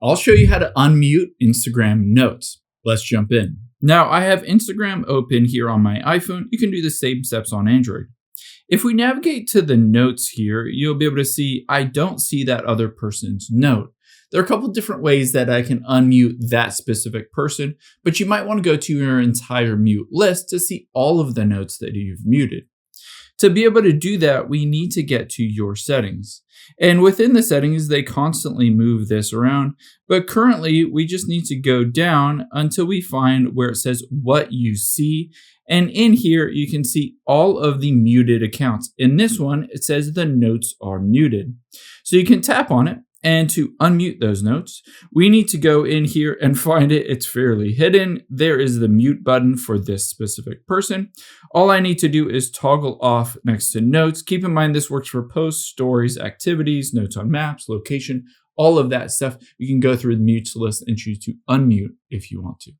I'll show you how to unmute Instagram notes. Let's jump in. Now, I have Instagram open here on my iPhone. You can do the same steps on Android. If we navigate to the notes here, you'll be able to see I don't see that other person's note. There are a couple different ways that I can unmute that specific person, but you might want to go to your entire mute list to see all of the notes that you've muted. To be able to do that, we need to get to your settings. And within the settings, they constantly move this around, but currently we just need to go down until we find where it says what you see. And in here, you can see all of the muted accounts. In this one, it says the notes are muted. So you can tap on it. And to unmute those notes, we need to go in here and find it. It's fairly hidden. There is the mute button for this specific person. All I need to do is toggle off next to notes. Keep in mind this works for posts, stories, activities, notes on maps, location, all of that stuff. You can go through the mutes list and choose to unmute if you want to.